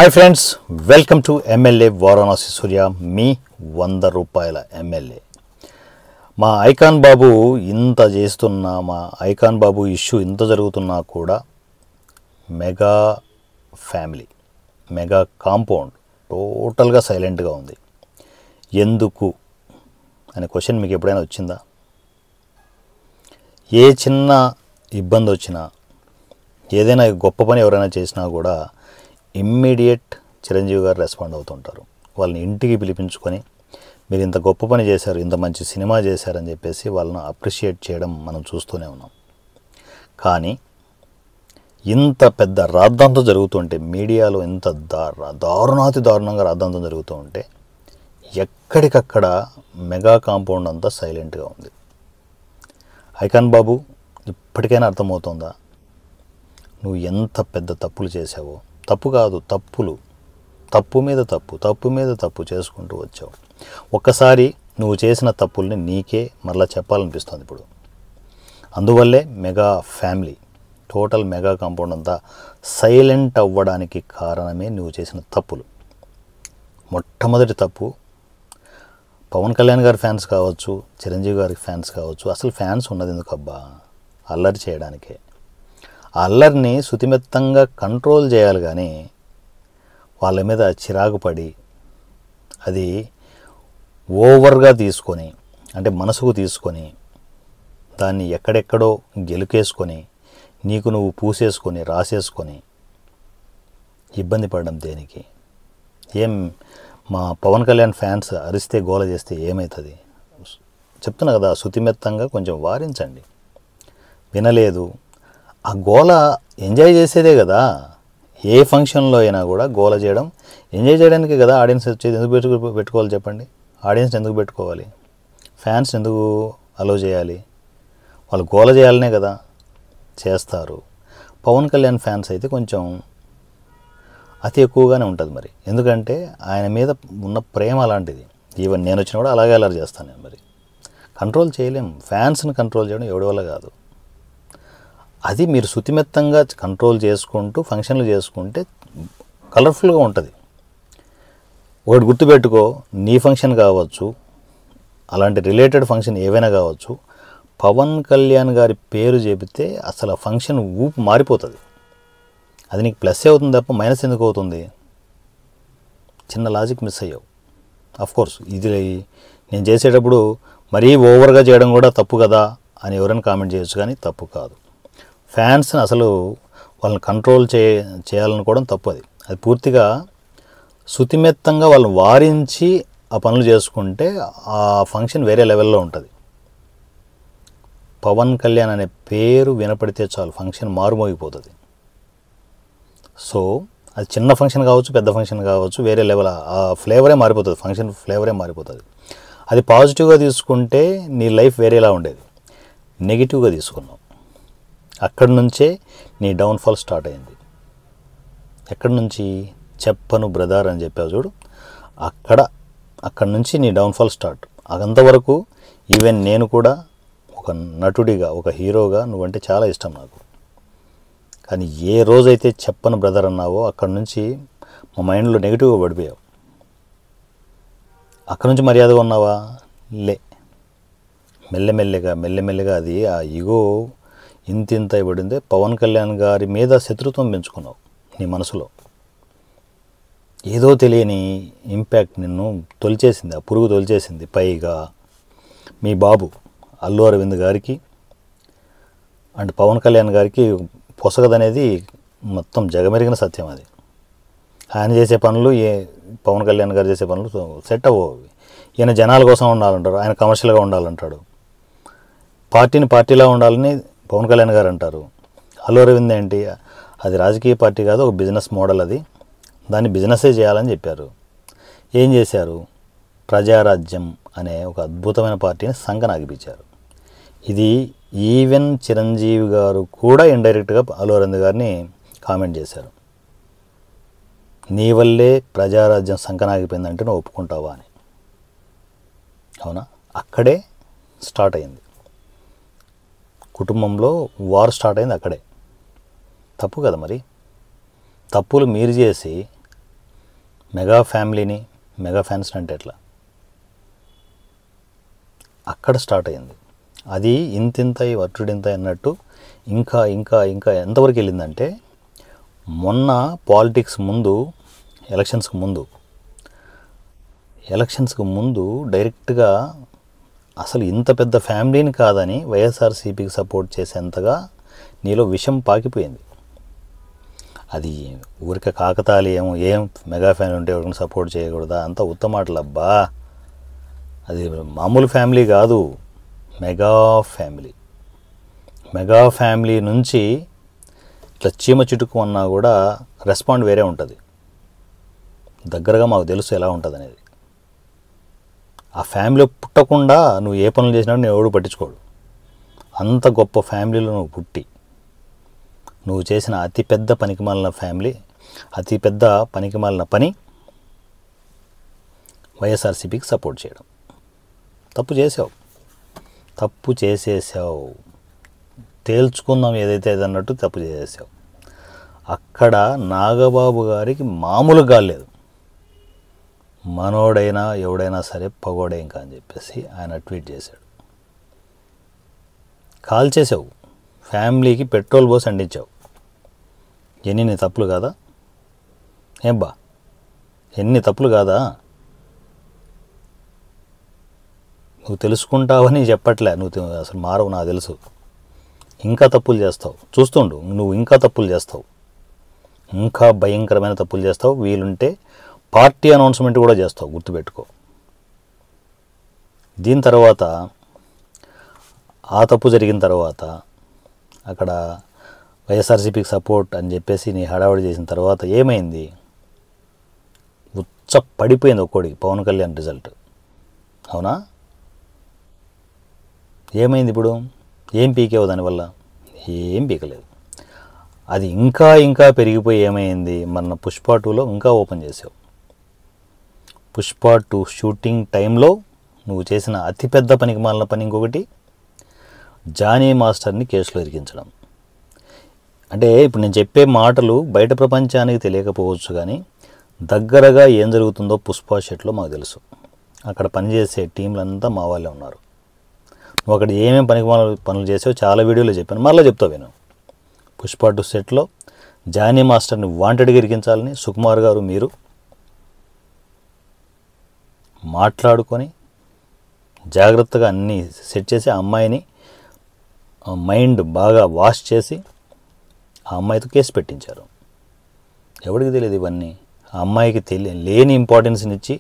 Hi friends, welcome to MLA Varanasi Surya, మీ 100 రూపాయల MLA. మా ఐకాన్ బాబు ఇంత చేస్తున్నా, మా ఐకాన్ బాబు ఇష్యూ ఇంత జరుగుతున్నా కూడా మెగా ఫ్యామిలీ, మెగా కాంపౌండ్ టోటల్గా సైలెంట్గా ఉంది. ఎందుకు అనే క్వశ్చన్ మీకు ఎప్పుడైనా వచ్చిందా? ఏ చిన్న ఇబ్బంది వచ్చినా, ఏదైనా గొప్ప పని ఎవరైనా చేసినా కూడా ఇమ్మీడియట్ చిరంజీవి గారు రెస్పాండ్ అవుతుంటారు. వాళ్ళని ఇంటికి పిలిపించుకొని మీరు ఇంత గొప్ప పని చేశారు, ఇంత మంచి సినిమా చేశారని చెప్పేసి వాళ్ళని అప్రిషియేట్ చేయడం మనం చూస్తూనే ఉన్నాం. కానీ ఇంత పెద్ద రాద్ధాంతం జరుగుతుంటే, మీడియాలో ఇంత దారుణాతి దారుణంగా రాద్ధాంతం జరుగుతూ ఉంటే ఎక్కడికక్కడ మెగా కాంపౌండ్ అంతా సైలెంట్గా ఉంది. ఐకాన్ బాబు, ఇప్పటికైనా అర్థమవుతుందా నువ్వు ఎంత పెద్ద తప్పులు చేసావో? తప్పు కాదు, తప్పులు, తప్పు మీద తప్పు, తప్పు మీద తప్పు చేసుకుంటూ వచ్చావు. ఒక్కసారి నువ్వు చేసిన తప్పుల్ని నీకే మరలా చెప్పాలనిపిస్తుంది ఇప్పుడు. అందువల్లే mega family, total mega compound అంతా సైలెంట్ అవ్వడానికి కారణమే నువ్వు చేసిన తప్పులు. మొట్టమొదటి తప్పు, పవన్ కళ్యాణ్ గారి ఫ్యాన్స్ కావచ్చు, చిరంజీవి గారి ఫ్యాన్స్ కావచ్చు, అసలు ఫ్యాన్స్ ఉన్నది ఎందుకు అబ్బా? అల్లరి చేయడానికే. ఆ అల్లరిని శుతిమెత్తంగా కంట్రోల్ చేయాలి, కానీ వాళ్ళ మీద చిరాకు పడి అది ఓవర్గా తీసుకొని, అంటే మనసుకు తీసుకొని దాన్ని ఎక్కడెక్కడో గెలుకేసుకొని నీకు నువ్వు పూసేసుకొని రాసేసుకొని ఇబ్బంది పడడం దేనికి? ఏం మా పవన్ కళ్యాణ్ ఫ్యాన్స్ అరిస్తే గోల చేస్తే ఏమవుతుంది? చెప్తున్నా కదా, శుతిమెత్తంగా కొంచెం వారించండి. వినలేదు, ఆ గోల ఎంజాయ్ చేసేదే కదా. ఏ ఫంక్షన్లో అయినా కూడా గోల చేయడం ఎంజాయ్ చేయడానికి కదా ఆడియన్స్ వచ్చేది. ఎందుకు పెట్టుకోవాలి చెప్పండి? ఆడియన్స్ ఎందుకు పెట్టుకోవాలి? ఫ్యాన్స్ ఎందుకు అలో చేయాలి? వాళ్ళు గోల చేయాలనే కదా చేస్తారు. పవన్ కళ్యాణ్ ఫ్యాన్స్ అయితే కొంచెం అతి ఎక్కువగానే ఉంటుంది మరి. ఎందుకంటే ఆయన మీద ఉన్న ప్రేమ అలాంటిది. ఈవెన్ నేను వచ్చినా కూడా అలాగే అలర్ చేస్తాను నేను. మరి కంట్రోల్ చేయలేం, ఫ్యాన్స్ని కంట్రోల్ చేయడం ఎవడి వల్ల కాదు. అది మీరు శుతిమెత్తంగా కంట్రోల్ చేసుకుంటూ ఫంక్షన్లు చేసుకుంటే కలర్ఫుల్గా ఉంటుంది. ఒకటి గుర్తుపెట్టుకో, నీ ఫంక్షన్ కావచ్చు, అలాంటి రిలేటెడ్ ఫంక్షన్ ఏవైనా కావచ్చు, పవన్ కళ్యాణ్ గారి పేరు చెబితే అసలు ఆ ఫంక్షన్ ఊపు మారిపోతుంది. అది నీకు ప్లస్ అవుతుంది తప్ప మైనస్ ఎందుకు అవుతుంది? చిన్న లాజిక్ మిస్ అయ్యావు. అఫ్కోర్స్ ఇది నేను చేసేటప్పుడు మరీ ఓవర్గా చేయడం కూడా తప్పు కదా అని ఎవరైనా కామెంట్ చేయొచ్చు, కానీ తప్పు కాదు. ఫ్యాన్స్ని అసలు వాళ్ళని కంట్రోల్ చేయాలనుకోవడం తప్పు. అది పూర్తిగా శుతిమెత్తంగా వాళ్ళని వారించి ఆ పనులు చేసుకుంటే ఆ ఫంక్షన్ వేరే లెవెల్లో ఉంటుంది. పవన్ కళ్యాణ్ అనే పేరు వినపడితే చాలు ఫంక్షన్ మారుమోగిపోతుంది. సో అది చిన్న ఫంక్షన్ కావచ్చు, పెద్ద ఫంక్షన్ కావచ్చు, వేరే లెవెల్, ఆ ఫ్లేవరే మారిపోతుంది, ఫంక్షన్ ఫ్లేవరే మారిపోతుంది. అది పాజిటివ్గా తీసుకుంటే నీ లైఫ్ వేరేలా ఉండేది. నెగిటివ్గా తీసుకున్నావు, అక్కడి నుంచే నీ డౌన్ఫాల్ స్టార్ట్ అయింది. ఎక్కడి నుంచి? చెప్పను బ్రదర్ అని చెప్పావు చూడు, అక్కడి నుంచి నీ డౌన్ఫాల్ స్టార్ట్. అంతవరకు ఈవెన్ నేను కూడా ఒక నటుడిగా, ఒక హీరోగా నువ్వంటే చాలా ఇష్టం నాకు. కానీ ఏ రోజైతే చెప్పను బ్రదర్ అన్నావో అక్కడి నుంచి మా మైండ్లో నెగిటివ్గా పడిపోయావు. అక్కడి నుంచి మర్యాదగా ఉన్నావా? లే. మెల్లమెల్లగా అది ఆ ఈగో ఇంత ఇవ్వడిందే పవన్ కళ్యాణ్ గారి మీద శత్రుత్వం పెంచుకున్నావు నీ మనసులో. ఏదో తెలియని ఇంపాక్ట్ నిన్ను తొలిచేసింది, ఆ పురుగు తొలిచేసింది. పైగా మీ బాబు అల్లు అరవింద్ గారికి అండ్ పవన్ కళ్యాణ్ గారికి పొసగదనేది మొత్తం జగమెరిగిన సత్యం. అది ఆయన చేసే పనులు, పవన్ కళ్యాణ్ గారు చేసే పనులు సెట్ అవ్వవు. ఈయన జనాల కోసం ఉండాలంటారు, ఆయన కమర్షియల్గా ఉండాలంటాడు. పార్టీని పార్టీలా ఉండాలని పవన్ కళ్యాణ్ గారు అంటారు. అల్లు అరవింద్ ఏంటి, అది రాజకీయ పార్టీ కాదు, ఒక బిజినెస్ మోడల్. అది దాన్ని బిజినెసే చేయాలని చెప్పారు. ఏం చేశారు? ప్రజారాజ్యం అనే ఒక అద్భుతమైన పార్టీని సంకనాగిపించారు. ఇది ఈవెన్ చిరంజీవి గారు కూడా ఇండైరెక్ట్గా అల్లు అరవింద్ గారిని కామెంట్ చేశారు, నీ వల్లే ప్రజారాజ్యం సంకనాగిపోయిందంటే నువ్వు ఒప్పుకుంటావా అని. అవునా? అక్కడే స్టార్ట్ అయింది, కుటుంబంలో వార్ స్టార్ట్ అయింది అక్కడే. తప్పు కదా మరి. తప్పులు మీరు చేసి మెగా ఫ్యామిలీని, మెగా ఫ్యాన్స్ని అంటే ఎట్లా? అక్కడ స్టార్ట్ అయింది. అది ఇంతింత వట్టుడింత అన్నట్టు ఇంకా ఇంకా ఇంకా ఎంతవరకు వెళ్ళిందంటే, మొన్న పాలిటిక్స్ ముందు, ఎలక్షన్స్కి ముందు డైరెక్ట్గా అసలు ఇంత పెద్ద ఫ్యామిలీని కాదని వైఎస్ఆర్సీపీకి సపోర్ట్ చేసేంతగా నీలో విషం పాకిపోయింది. అది ఊరికే కాకతాళీయం, ఏం మెగా ఫ్యామిలీ ఉంటే ఎవరిని సపోర్ట్ చేయకూడదా, అంత ఉత్తమాటలబ్బా. అది మామూలు ఫ్యామిలీ కాదు, మెగా ఫ్యామిలీ. మెగా ఫ్యామిలీ నుంచి ఇట్లా చీమ చిటుకు అన్నా కూడా రెస్పాండ్ వేరే ఉంటుంది. దగ్గరగా మాకు తెలుసు ఎలా ఉంటుంది అనేది. ఆ ఫ్యామిలీ పుట్టకుండా నువ్వు ఏ పనులు చేసినా నేను ఎవడు పట్టించుకోడు. అంత గొప్ప ఫ్యామిలీలో నువ్వు పుట్టి నువ్వు చేసిన అతిపెద్ద పనికిమాలిన ఫ్యామిలీ, అతిపెద్ద పనికిమాలిన పని వైఎస్ఆర్సీపీకి సపోర్ట్ చేయడం. తప్పు చేసేసావు. తేల్చుకుందాం ఏదైతే అన్నట్టు తప్పు చేసేసావు. అక్కడ నాగబాబు గారికి మామూలు కాలేదు. మనోడైనా ఎవడైనా సరే పగోడే ఇంకా అని చెప్పేసి ఆయన ట్వీట్ చేశాడు. కాల్ చేసావు, ఫ్యామిలీకి పెట్రోల్ పోసి అందించావు. ఎన్ని తప్పులు కాదా? ఏం బా, ఎన్ని తప్పులు కాదా? నువ్వు తెలుసుకుంటావని చెప్పట్లే, నువ్వు అసలు మారవు, నాకు తెలుసు. ఇంకా తప్పులు చేస్తావు, చూస్తుండు. నువ్వు ఇంకా తప్పులు చేస్తావు, ఇంకా భయంకరమైన తప్పులు చేస్తావు. వీలుంటే పార్టీ అనౌన్స్మెంట్ కూడా చేస్తావు, గుర్తుపెట్టుకో. దీని తర్వాత ఆ తప్పు జరిగిన తర్వాత అక్కడ వైఎస్ఆర్సీపీకి సపోర్ట్ అని చెప్పేసి నీ హడావుడి చేసిన తర్వాత ఏమైంది? ఉచ్చ పడిపోయింది ఒక్కోడికి పవన్ కళ్యాణ్ రిజల్ట్. అవునా? ఏమైంది ఇప్పుడు? ఏం పీకేవు దానివల్ల? ఏం పీకలేదు. అది ఇంకా ఇంకా పెరిగిపోయి ఏమైంది? మన పుష్ప 2లో ఇంకా ఓపెన్ చేసావు. పుష్ప 2 షూటింగ్ టైంలో నువ్వు చేసిన అతిపెద్ద పనికి మాలిన పని ఇంకొకటి, జానీ మాస్టర్ని కేసులో ఇరికించడం. అంటే ఇప్పుడు నేను చెప్పే మాటలు బయట ప్రపంచానికి తెలియకపోవచ్చు, కానీ దగ్గరగా ఏం జరుగుతుందో పుష్ప సెట్లో మాకు తెలుసు. అక్కడ పనిచేసే టీంలంతా మా వాళ్ళే ఉన్నారు. నువ్వు అక్కడ ఏమేమి పనులు చేసావో చాలా వీడియోలో చెప్పాను, మళ్ళీ చెప్తావు నేను. పుష్ప 2 సెట్లో జానీ మాస్టర్ని వాంటెడ్గా ఇరికించాలని సుకుమార్ గారు మీరు మాట్లాడుకొని జాగ్రత్తగా అన్నీ సెట్ చేసి ఆ అమ్మాయిని మైండ్ బాగా వాష్ చేసి ఆ అమ్మాయితో కేసు పెట్టించారు. ఎవరికి తెలియదు ఇవన్నీ? ఆ అమ్మాయికి లేని ఇంపార్టెన్స్ని ఇచ్చి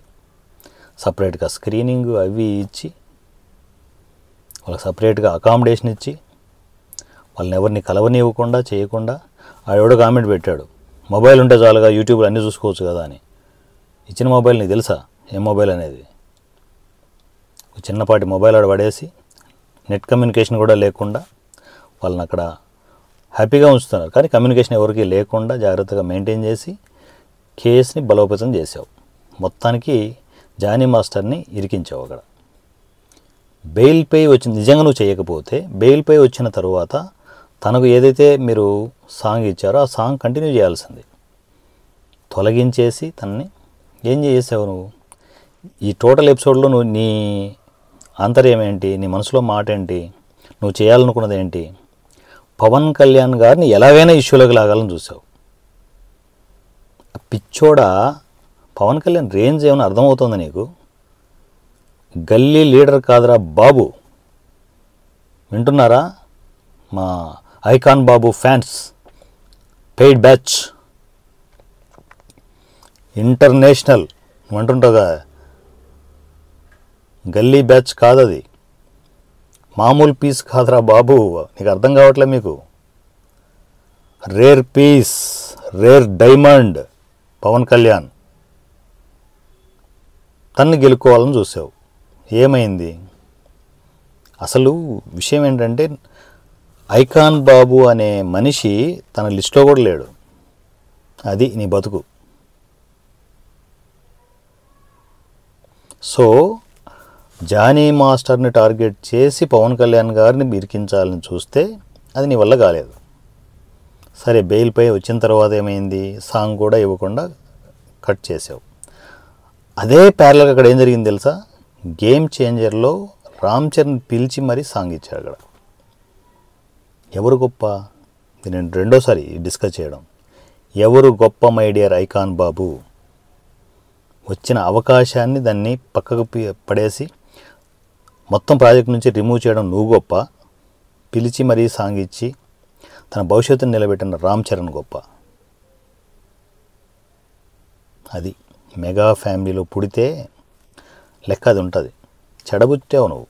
సపరేట్గా స్క్రీనింగ్ అవి ఇచ్చి వాళ్ళకి సపరేట్గా అకామిడేషన్ ఇచ్చి వాళ్ళని ఎవరిని కలవనివ్వకుండా చేయకుండా ఆడెవడో కామెంట్ పెట్టాడు, మొబైల్ ఉంటే చాలుగా యూట్యూబ్లో అన్నీ చూసుకోవచ్చు కదా అని. ఇచ్చిన మొబైల్ నీకు తెలుసా ఏం మొబైల్ అనేది? చిన్నపాటి మొబైల్ ఆడ పడేసి నెట్ కమ్యూనికేషన్ కూడా లేకుండా వాళ్ళని అక్కడ హ్యాపీగా ఉంచుతున్నారు. కానీ కమ్యూనికేషన్ ఎవరికి లేకుండా జాగ్రత్తగా మెయింటైన్ చేసి కేసుని బలోపేతం చేసావు. మొత్తానికి జానీ మాస్టర్ని ఇరికించావు. అక్కడ బెయిల్పై వచ్చింది. నిజంగా నువ్వు చేయకపోతే బెయిల్పై వచ్చిన తర్వాత తనకు ఏదైతే మీరు సాంగ్ ఇచ్చారో ఆ సాంగ్ కంటిన్యూ చేయాల్సింది. తొలగించేసి తనని ఏం చేసావు నువ్వు? ఈ టోటల్ ఎపిసోడ్లో నువ్వు నీ ఆంతర్యం ఏంటి? నీ మనసులో మాట ఏంటి? నువ్వు చేయాలనుకున్నది ఏంటి? పవన్ కళ్యాణ్ గారిని ఎలాగైనా ఇష్యూలోకి లాగాలని చూసావు. పిచ్చోడా, పవన్ కళ్యాణ్ రేంజ్ ఏమైనా అర్థమవుతుంది నీకు? గల్లీ లీడర్ కాదురా బాబు. వింటున్నారా మా ఐకాన్ బాబు ఫ్యాన్స్? పెయిడ్ బ్యాచ్ ఇంటర్నేషనల్ అంటుంటావుగా, గల్లీ బ్యాచ్ కాదది, మామూలు పీస్ కాదురా బాబు. నీకు అర్థం కావట్లే మీకు? Rare piece, rare diamond Pawan Kalyan. తన్ని గెలుక్కోవాలని చూసావు. ఏమైంది? అసలు విషయం ఏంటంటే ఐకాన్ బాబు అనే మనిషి తన లిస్టులో కూడా లేడు. అది నీ బతుకు. సో జానీ మాస్టర్ని టార్గెట్ చేసి పవన్ కళ్యాణ్ గారిని ఇరికించాలని చూస్తే అది నీ వల్ల కాలేదు. సరే, బెయిల్పై వచ్చిన తర్వాత ఏమైంది? సాంగ్ కూడా ఇవ్వకుండా కట్ చేసావు. అదే ప్యారల్గా అక్కడ ఏం జరిగింది తెలుసా? గేమ్ చేంజర్లో రామ్ చరణ్ పిలిచి మరీ సాంగ్ ఇచ్చాడు అక్కడ. ఎవరు గొప్ప? నేను రెండోసారి డిస్కస్ చేయడం. ఎవరు గొప్ప మై డియర్ ఐకాన్ బాబు? వచ్చిన అవకాశాన్ని దాన్ని పక్కకు పడేసి మొత్తం ప్రాజెక్ట్ నుంచి రిమూవ్ చేయడం నువ్వు గొప్ప, పిలిచి మరీ సాంగ్ ఇచ్చి తన భవిష్యత్తును నిలబెట్టిన రామ్ చరణ్ గొప్ప. అది మెగా ఫ్యామిలీలో పుడితే లెక్క అది ఉంటుంది. చెడబుట్టావు నువ్వు.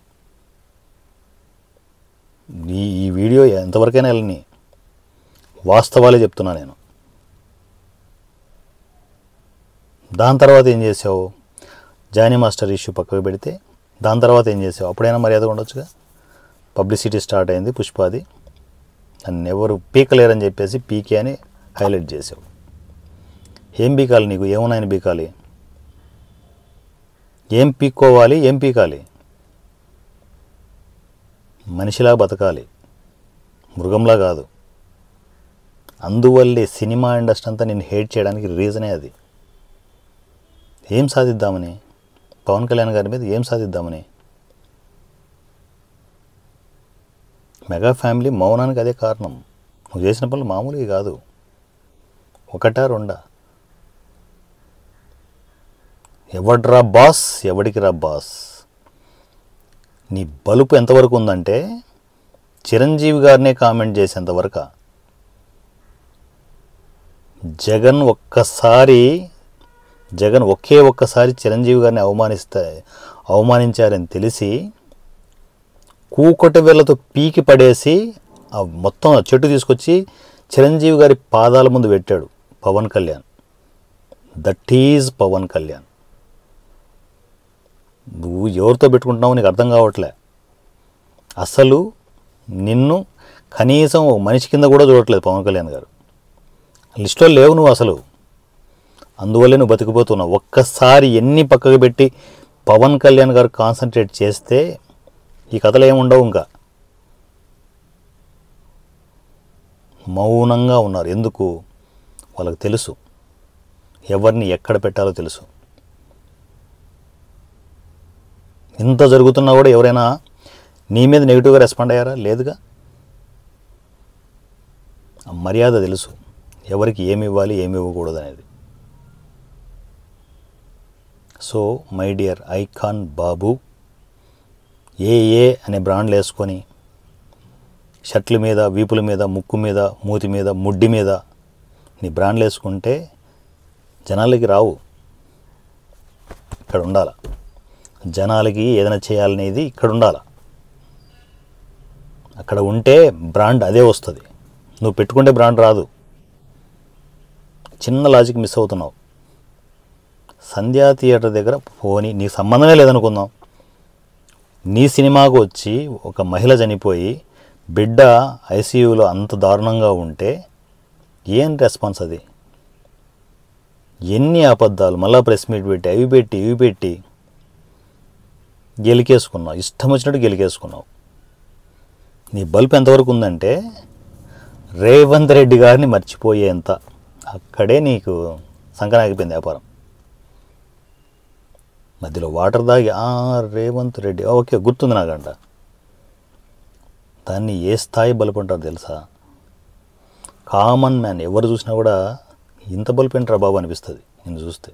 ఈ వీడియో ఎంతవరకైనా వెళ్ళని, వాస్తవాలే చెప్తున్నా నేను. దాని తర్వాత ఏం చేసావు? జానీ మాస్టర్ ఇష్యూ పక్కకు పెడితే దాని తర్వాత ఏం చేసావు? అప్పుడైనా మర్యాద ఉండొచ్చుగా. పబ్లిసిటీ స్టార్ట్ అయింది పుష్పాది, నన్ను ఎవరు పీకలేరని చెప్పేసి పీకే అని హైలైట్ చేసావు. ఏం పీకాలి నీకు? ఏమున్నాయని పీకాలి? ఏం పీక్కోవాలి? ఏం పీకాలి? మనిషిలా బతకాలి, మృగంలా కాదు. అందువల్లే సినిమా ఇండస్ట్రీ అంతా నేను హేట్ చేయడానికి రీజనే అది. ఏం సాధిద్దామని? పవన్ కళ్యాణ్ గారి మీద ఏం సాధిద్దామని? మెగా ఫ్యామిలీ మౌనానికి అదే కారణం. నువ్వు చేసిన పనులు మామూలుగా కాదు. ఒకటా రెండా? ఎవడ్రా బాస్, ఎవడికి రా బాస్? నీ బలుపు ఎంతవరకు ఉందంటే చిరంజీవి గారినే కామెంట్ చేసేంతవరకు. జగన్ ఒకే ఒక్కసారి చిరంజీవి గారిని అవమానించారని తెలిసి కూకొట్ట వేళ్లతో పీకి పడేసి ఆ మొత్తం చెట్టు తీసుకొచ్చి చిరంజీవి గారి పాదాల ముందు పెట్టాడు పవన్ కళ్యాణ్. That is Pawan Kalyan. నువ్వు ఎవరితో పెట్టుకుంటున్నావు నీకు అర్థం కావట్లే. అసలు నిన్ను కనీసం మనిషి కింద కూడా చూడట్లేదు పవన్ కళ్యాణ్ గారు. లిస్టులో లేవు నువ్వు అసలు. అందువల్లే నువ్వు బతికిపోతున్నావు. ఒక్కసారి ఎన్ని పక్కకు పెట్టి పవన్ కళ్యాణ్ గారు కాన్సన్ట్రేట్ చేస్తే ఈ కథలు ఏముండవు. ఇంకా మౌనంగా ఉన్నారు. ఎందుకు? వాళ్ళకి తెలుసు ఎవరిని ఎక్కడ పెట్టాలో తెలుసు. ఇంత జరుగుతున్నా కూడా ఎవరైనా నీ మీద నెగిటివ్గా రెస్పాండ్ అయ్యారా? లేదుగా. మర్యాద తెలుసు ఎవరికి ఏమి ఇవ్వాలి ఏమి ఇవ్వకూడదు అనేది. సో మై డియర్ ఐకాన్ బాబు, ఏ అనే బ్రాండ్లు వేసుకొని షర్ట్ల మీద, వీపుల మీద, ముక్కు మీద, మూతి మీద, ముడ్డి మీద నీ బ్రాండ్లు వేసుకుంటే జనాలకి రావు. ఇక్కడ ఉండాల. జనాలకి ఏదైనా చేయాలనేది ఇక్కడ ఉండాల. అక్కడ ఉంటే బ్రాండ్ అదే వస్తుంది. నువ్వు పెట్టుకుంటే బ్రాండ్ రాదు. చిన్న లాజిక్ మిస్ అవుతున్నావు. సంధ్యా థియేటర్ దగ్గర పోనీ నీకు సంబంధమే లేదనుకుందాం, నీ సినిమాకు వచ్చి ఒక మహిళ చనిపోయి బిడ్డ ఐసీయూలో అంత దారుణంగా ఉంటే ఏం రెస్పాన్స్ అది? ఎన్ని అబద్ధాలు, మళ్ళీ ప్రెస్ మీట్ పెట్టి ఇవి పెట్టి గెలికేసుకున్నావు. ఇష్టం వచ్చినట్టు గెలికేసుకున్నావు. నీ బల్బు ఎంతవరకు ఉందంటే రేవంత్ రెడ్డి గారిని మర్చిపోయేంత. అక్కడే నీకు సంకనాగిపోయింది వ్యాపారం. మధ్యలో వాటర్ దాగి రేవంత్ రెడ్డి ఓకే గుర్తుంది నాకంట. దాన్ని ఏ స్థాయి బల్బు అంటారు తెలుసా? కామన్ మ్యాన్ ఎవరు చూసినా కూడా ఇంత బల్బు ఏంట్రా బాబు అనిపిస్తుంది నేను చూస్తే.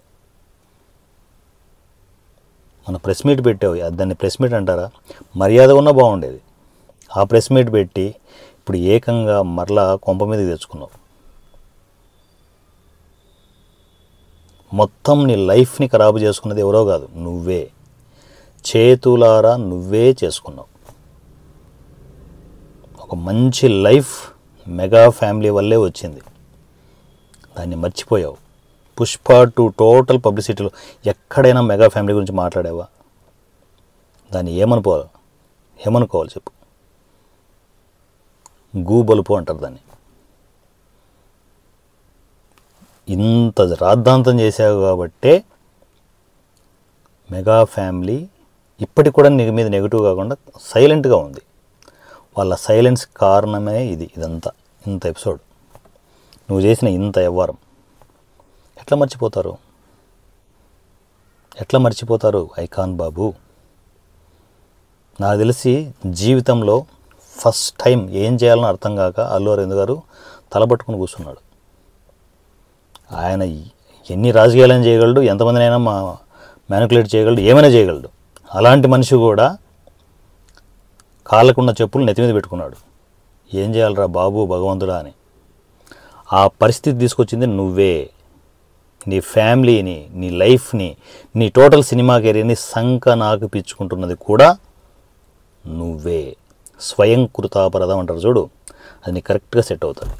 మన ప్రెస్ మీట్ పెట్టావు, దాన్ని ప్రెస్ మీట్ అంటారా? మర్యాద ఉన్నా బాగుండేది. ఆ ప్రెస్ మీట్ పెట్టి ఇప్పుడు ఏకంగా మరలా కొంప మీదకి తెచ్చుకున్నావు. మొత్తం నీ లైఫ్ని ఖరాబు చేసుకున్నది ఎవరో కాదు, నువ్వే. చేతులారా నువ్వే చేసుకున్నావు. ఒక మంచి లైఫ్ మెగా ఫ్యామిలీ వల్లే వచ్చింది, దాన్ని మర్చిపోయావు. పుష్ప 2 టోటల్ పబ్లిసిటీలో ఎక్కడైనా మెగా ఫ్యామిలీ గురించి మాట్లాడావా? దాన్ని ఏమనుకోవాలి చెప్పు? గూబలుపు అంటారు దాన్ని. ఇంత రాద్ధాంతం చేశావు కాబట్టే మెగా ఫ్యామిలీ ఇప్పటికి కూడా నీ మీద నెగిటివ్ కాకుండా సైలెంట్గా ఉంది. వాళ్ళ సైలెన్స్ కారణమే ఇదంతా. ఇంత ఎపిసోడ్ నువ్వు చేసిన ఇంత వ్యవహారం ఎట్లా మర్చిపోతారు? ఎట్లా మర్చిపోతారు ఐకాన్ బాబు? నాకు తెలిసి జీవితంలో ఫస్ట్ టైం ఏం చేయాలని అర్థం కాక అల్లు అరవింద్ గారు తలబట్టుకుని కూర్చున్నాడు. ఆయన ఎన్ని రాజకీయాలను చేయగలడు, ఎంతమందినైనా మ్యానిపులేట్ చేయగలడు, ఏమైనా చేయగలడు. అలాంటి మనిషి కూడా కాళ్ళకున్న చెప్పులు నెత్తి మీద పెట్టుకున్నాడు. ఏం చేయాలరా బాబు భగవంతుడా అని. ఆ పరిస్థితి తీసుకొచ్చింది నువ్వే. నీ ఫ్యామిలీని, నీ లైఫ్ని, నీ టోటల్ సినిమా కెరీర్ని సంకనాకు పిచ్చుకుంటున్నది కూడా నువ్వే. స్వయం కృతాపరాధం అంటారు చూడు, అది నీకు కరెక్ట్గా సెట్ అవుతుంది.